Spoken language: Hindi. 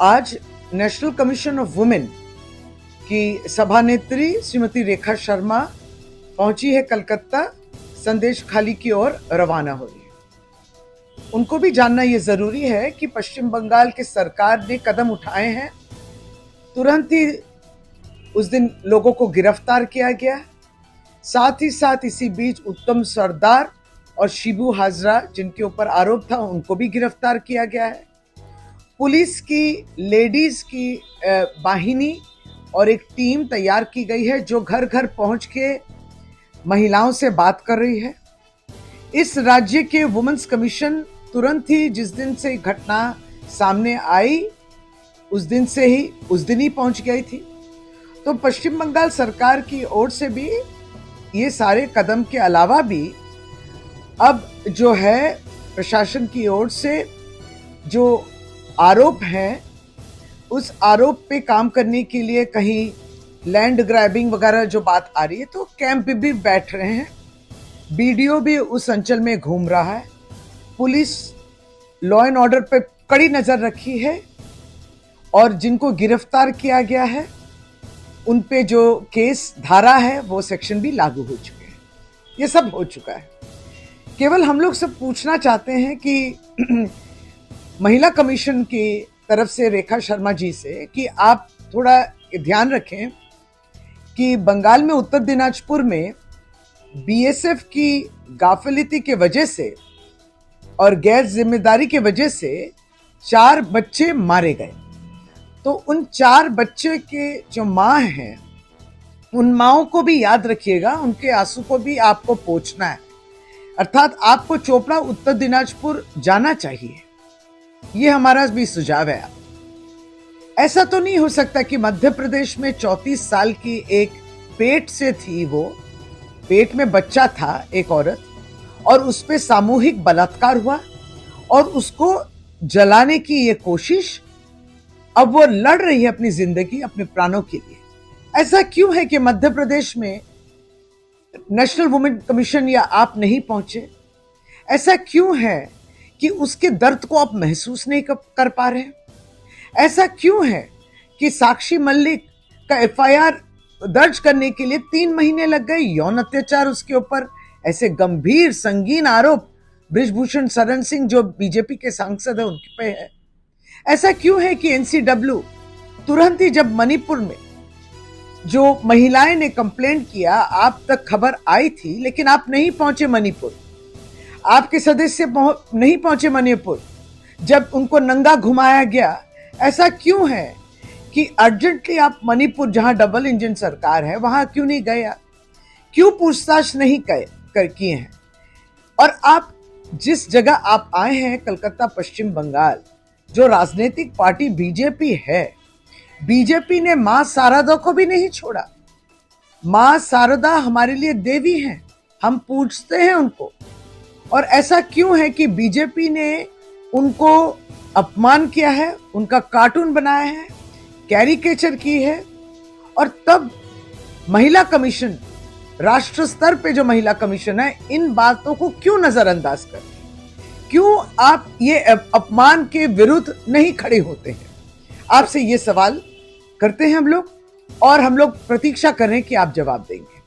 आज नेशनल कमीशन ऑफ वुमेन की सभानेत्री श्रीमती रेखा शर्मा पहुंची है कलकत्ता, संदेश खाली की ओर रवाना हो रही है। उनको भी जानना यह जरूरी है कि पश्चिम बंगाल की सरकार ने कदम उठाए हैं। तुरंत ही उस दिन लोगों को गिरफ्तार किया गया। साथ ही साथ इसी बीच उत्तम सरदार और शिबू हाजरा, जिनके ऊपर आरोप था, उनको भी गिरफ्तार किया गया है। पुलिस की लेडीज की वाहिनी और एक टीम तैयार की गई है जो घर घर पहुंच के महिलाओं से बात कर रही है। इस राज्य के वुमेन्स कमीशन तुरंत ही जिस दिन से घटना सामने आई उस दिन ही पहुंच गई थी। तो पश्चिम बंगाल सरकार की ओर से भी ये सारे कदम के अलावा भी अब जो है प्रशासन की ओर से जो आरोप हैं उस आरोप पे काम करने के लिए कहीं लैंड ग्रैबिंग वगैरह जो बात आ रही है तो कैंप भी बैठ रहे हैं। बीडीओ भी उस अंचल में घूम रहा है। पुलिस लॉ एंड ऑर्डर पे कड़ी नजर रखी है और जिनको गिरफ्तार किया गया है उन पे जो केस धारा है वो सेक्शन भी लागू हो चुके हैं। ये सब हो चुका है। केवल हम लोग सब पूछना चाहते हैं कि महिला कमीशन की तरफ से रेखा शर्मा जी से कि आप थोड़ा ध्यान रखें कि बंगाल में उत्तर दिनाजपुर में बीएसएफ की गाफिलती के वजह से और गैर जिम्मेदारी के वजह से 4 बच्चे मारे गए। तो उन 4 बच्चे के जो माँ हैं उन माओं को भी याद रखिएगा, उनके आंसू को भी आपको पोंछना है। अर्थात आपको चोपड़ा उत्तर दिनाजपुर जाना चाहिए। ये हमारा भी सुझाव है। ऐसा तो नहीं हो सकता कि मध्य प्रदेश में 34 साल की एक पेट से थी, वो पेट में बच्चा था एक औरत, और उस पे सामूहिक बलात्कार हुआ और उसको जलाने की ये कोशिश, अब वो लड़ रही है अपनी जिंदगी, अपने प्राणों के लिए। ऐसा क्यों है कि मध्य प्रदेश में नेशनल वुमेन कमीशन या आप नहीं पहुंचे? ऐसा क्यों है कि उसके दर्द को आप महसूस नहीं कर पा रहे हैं? ऐसा क्यों है कि साक्षी मलिक का एफआईआर दर्ज करने के लिए 3 महीने लग गए? यौन अत्याचार उसके ऊपर, ऐसे गंभीर संगीन आरोप बृजभूषण शरण सिंह जो बीजेपी के सांसद है उनके पे है। ऐसा क्यों है कि एनसीडब्ल्यू तुरंत ही जब मणिपुर में जो महिलाएं ने कंप्लेंट किया, आप तक खबर आई थी लेकिन आप नहीं पहुंचे मणिपुर, आपके सदस्य नहीं पहुंचे मणिपुर जब उनको नंगा घुमाया गया। ऐसा क्यों है कि अर्जेंटली आप मणिपुर जहां डबल इंजन सरकार है वहां क्यों नहीं गए? क्यों पूछताछ नहीं किए हैं? और आप जिस जगह आप आए हैं कलकत्ता पश्चिम बंगाल, जो राजनीतिक पार्टी बीजेपी है, बीजेपी ने मां शारदा को भी नहीं छोड़ा। मां शारदा हमारे लिए देवी हैं, हम पूजते हैं उनको। और ऐसा क्यों है कि बीजेपी ने उनको अपमान किया है, उनका कार्टून बनाया है, कैरिकेचर की है? और तब महिला कमीशन, राष्ट्र स्तर पे जो महिला कमीशन है, इन बातों को क्यों नजरअंदाज करते हैं? क्यों आप ये अपमान के विरुद्ध नहीं खड़े होते हैं? आपसे ये सवाल करते हैं हम लोग और हम लोग प्रतीक्षा कर रहे हैं कि आप जवाब देंगे।